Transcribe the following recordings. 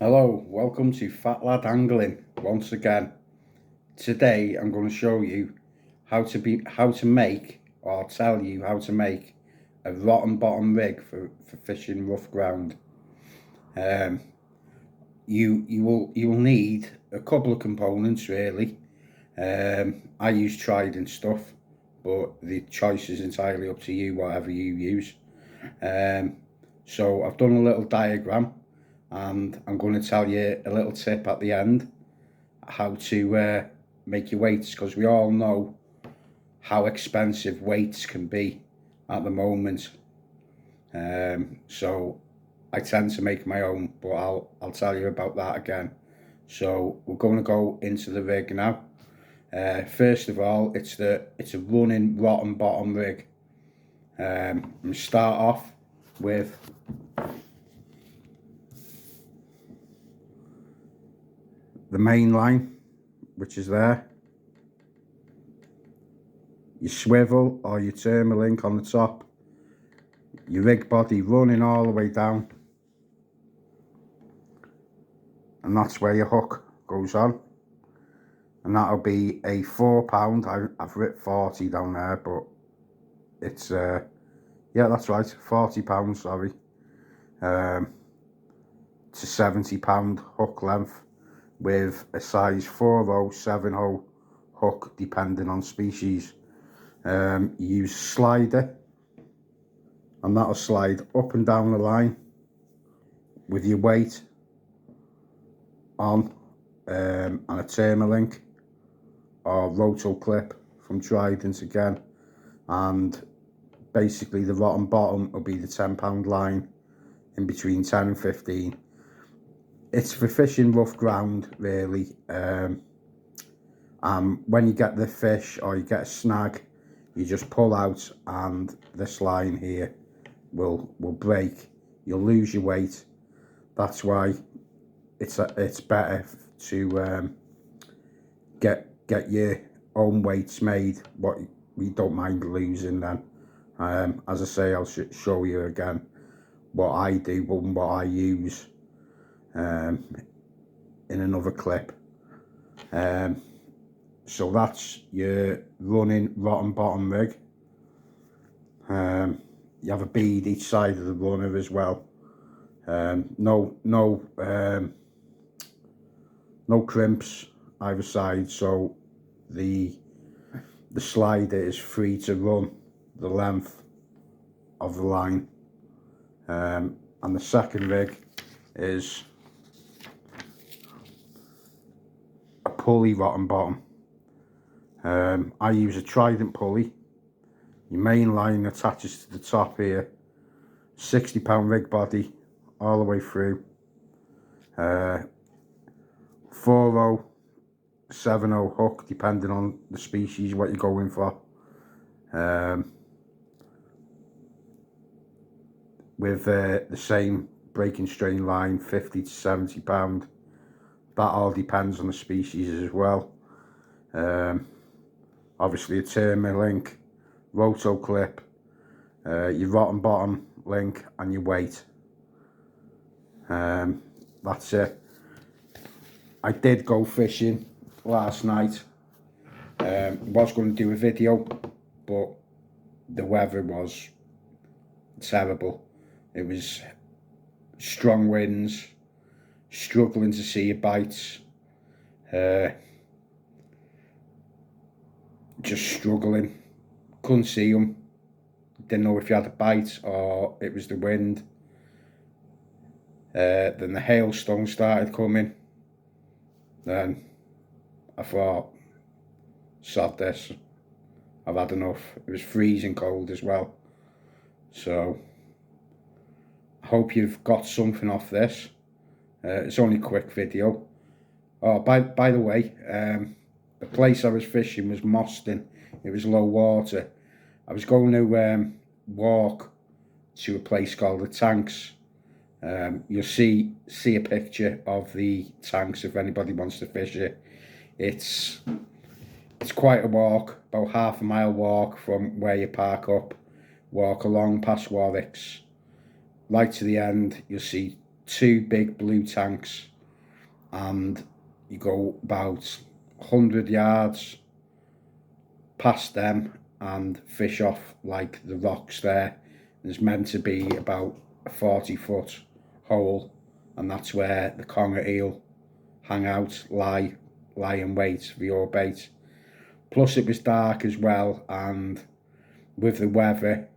Hello, welcome to Fat Lad Angling once again. Today I'm going to show you how to make or tell you how to make a rotten bottom rig for fishing rough ground. Um, you will need a couple of components really. I use Trident stuff, but the choice is entirely up to you, whatever you use. Um, so I've done a little diagram, and I'm going to tell you a little tip at the end how to make your weights, because we all know how expensive weights can be at the moment. So I tend to make my own, but I'll tell you about that again. So we're going to go into the rig now. First of all, it's a running rotten bottom rig. I'm going to start off with the main line, which is there, your swivel or your Thermalink on the top, your rig body running all the way down, and that's where your hook goes on, and that'll be a £4. I've written 40 down there, but it's yeah, that's right, £40, sorry. It's a £70 hook length with a size 4/0, 7/0 hook depending on species. You use a slider, and that'll slide up and down the line with your weight on, and a Thermalink or Roto clip from Trident again, and basically the rotten bottom will be the £10 line in between 10 and 15. It's for fishing rough ground really. When you get the fish or you get a snag, you just pull out and this line here will break. You'll lose your weight. That's why it's better to get your own weights made, what we don't mind losing then. As I say, I'll show you again what I do and what I use in another clip. So that's your running rotten bottom rig. You have a bead each side of the runner as well. No crimps either side, so the slider is free to run the length of the line. And the second rig is a pulley rotten bottom. I use a Trident pulley. Your main line attaches to the top here, £60 rig body all the way through, 4/0, 7/0 hook depending on the species what you're going for, with the same breaking strain line, 50 to 70 pound. That all depends on the species as well. Obviously a Thermalink, Roto clip, your rotten bottom link, and your weight. That's it. I did go fishing last night. Was going to do a video, but the weather was terrible. It was strong winds, struggling to see your bites, just struggling, couldn't see them, didn't know if you had a bite or it was the wind. Then the hailstone started coming. Then I thought, sod this, I've had enough. It was freezing cold as well. So I hope you've got something off this. It's only a quick video. Oh, by the way, the place I was fishing was Moston. It was low water. I was going to walk to a place called the Tanks. You'll see a picture of the Tanks if anybody wants to fish it. It's quite a walk, about half a mile walk from where you park up, walk along past Warwick's. Right to the end, you'll see two big blue tanks and you go about 100 yards past them and fish off like the rocks there. There's meant to be about a 40-foot hole, and that's where the conger eel hang out, lie in wait for your bait. Plus it was dark as well, and with the weather,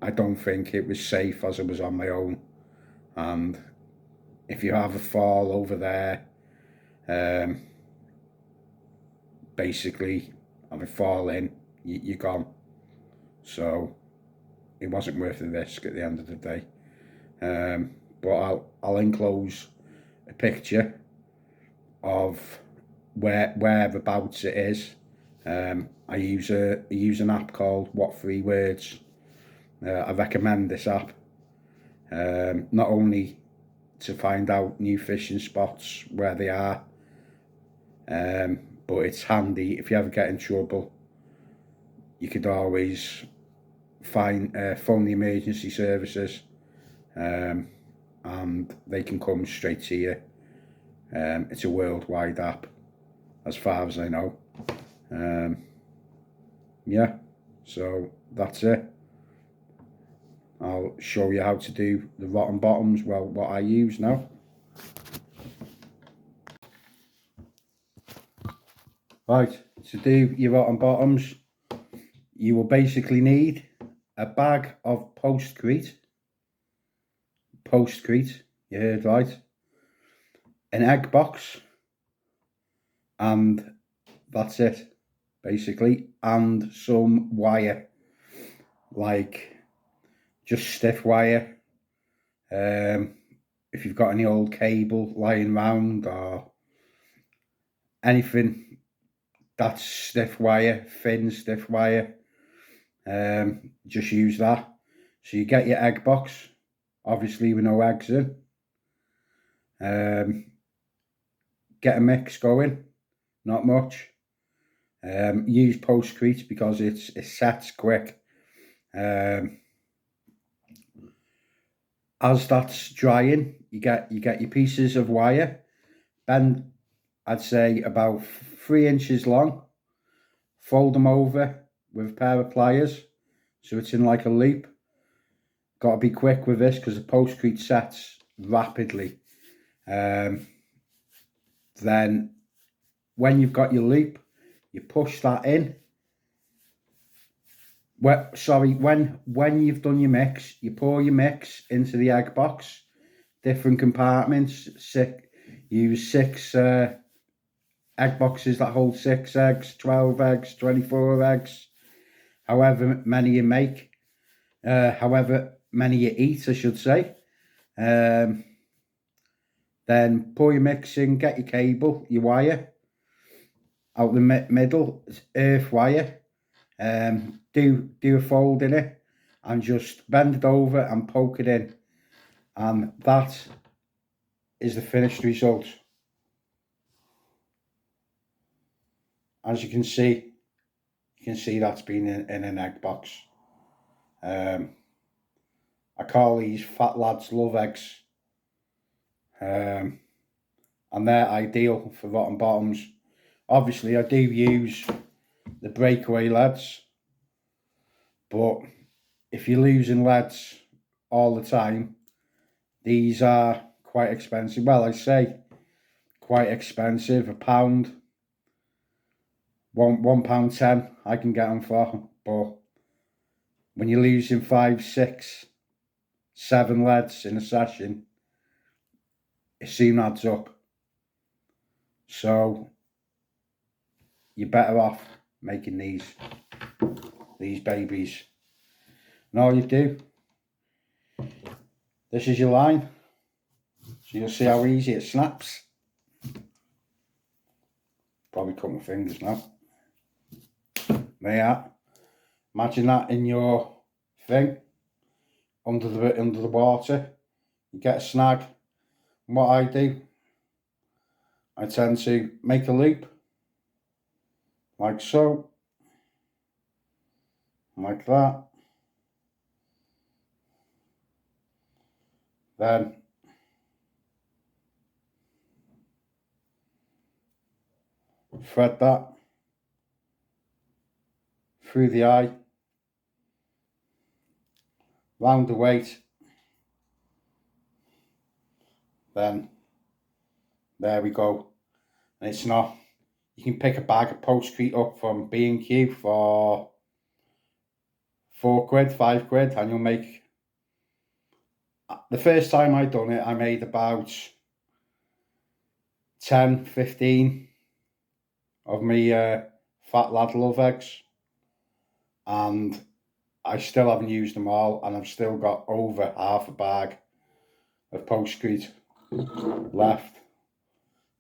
I don't think it was safe as I was on my own. And if you have a fall over there, basically have a fall in, you're gone. So it wasn't worth the risk at the end of the day. But I'll enclose a picture of whereabouts it is. I use an app called What 3 Words. I recommend this app, not only to find out new fishing spots where they are, but it's handy if you ever get in trouble. You could always phone the emergency services, and they can come straight to you. It's a worldwide app, as far as I know. Yeah, so that's it. I'll show you how to do the rotten bottoms, well, what I use now. Right, to do your rotten bottoms, you will basically need a bag of postcrete, you heard right, an egg box, and that's it, basically, and some wire, like just stiff wire. If you've got any old cable lying around or anything that's stiff wire, thin stiff wire, just use that. So you get your egg box, obviously with no eggs in. Get a mix going, not much. Use postcrete because it sets quick. As that's drying, you get your pieces of wire, bend, I'd say about 3 inches long, fold them over with a pair of pliers so it's in like a loop. Got to be quick with this because the postcrete sets rapidly. Then when you've got your loop, you push that in. When you've done your mix, you pour your mix into the egg box, different compartments. Use 6 egg boxes that hold 6 eggs, 12 eggs, 24 eggs, however many you make, however many you eat, I should say. Then pour your mix in, get your cable, your wire, out the middle, earth wire. Do a fold in it and just bend it over and poke it in, and that is the finished result. As you can see that's been in an egg box. I call these fat lads love eggs, and they're ideal for rotten bottoms. Obviously I do use the breakaway leads, but if you're losing leads all the time, these are quite expensive. Well, I say quite expensive. £1, £1.10 I can get them for, but when you're losing 5, 6, 7 leads in a session, it soon adds up. So you're better off making these babies. And all you do, this is your line, so you'll see how easy it snaps. Probably cut my fingers now. There you are. Imagine that in your thing, under the water. You get a snag. And what I do, I tend to make a loop, like so, like that. Then thread that through the eye, round the weight, then there we go. And it's not, you can pick a bag of postcrete up from B&Q for £4, £5, and you'll make, the first time I done it, I made about 10, 15 of my fat lad love eggs, and I still haven't used them all, and I've still got over half a bag of postcrete left.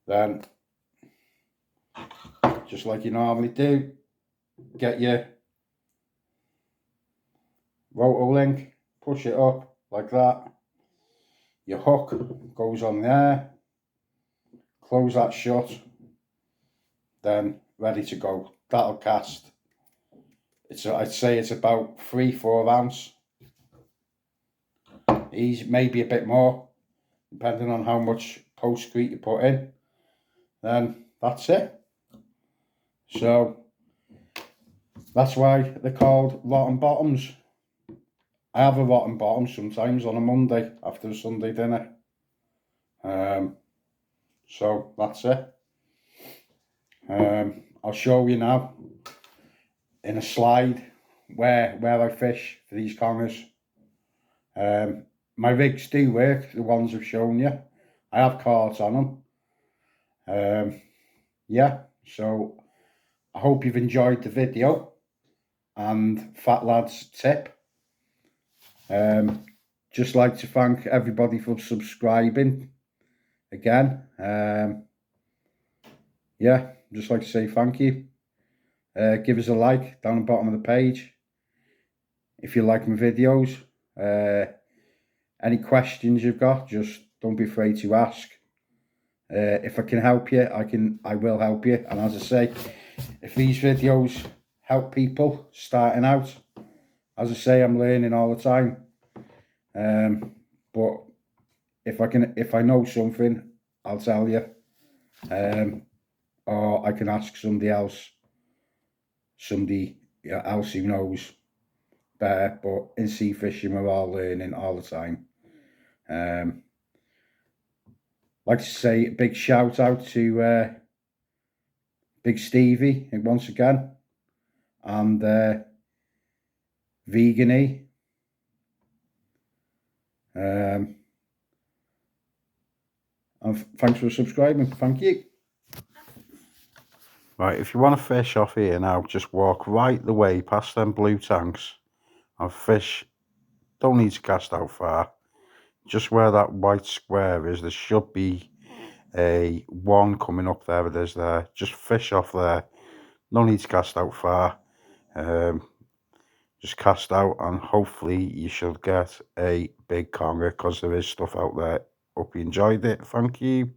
Then, just like you normally do, get your Rotolink, push it up like that, your hook goes on there, close that shut, then ready to go. That'll cast, I'd say it's about 3-4 ounce, easy, maybe a bit more, depending on how much postcrete you put in. Then that's it. So that's why they're called rotten bottoms. I have a rotten bottom sometimes on a Monday after a Sunday dinner. So that's it. I'll show you now in a slide where I fish for these congers. My rigs do work, the ones I've shown you. I have cards on them. Yeah, so I hope you've enjoyed the video and Fat Lad's tip. Just like to thank everybody for subscribing again. Yeah, just like to say thank you. Give us a like down the bottom of the page if you like my videos. Any questions you've got, just don't be afraid to ask. If I can help you, I will help you. And as I say, if these videos help people starting out, as I say, I'm learning all the time. But if I know something, I'll tell you. Or I can ask somebody else who knows better. But in sea fishing, we're all learning all the time. Like to say a big shout out to Big Stevie once again, and Vegany. And thanks for subscribing. Thank you. Right, if you want to fish off here now, just walk right the way past them blue tanks and fish. Don't need to cast out far. Just where that white square is, there should be a one coming up there. It is there. Just fish off there. No need to cast out far. Just cast out, and hopefully you should get a big conger, because there is stuff out there. Hope you enjoyed it. Thank you.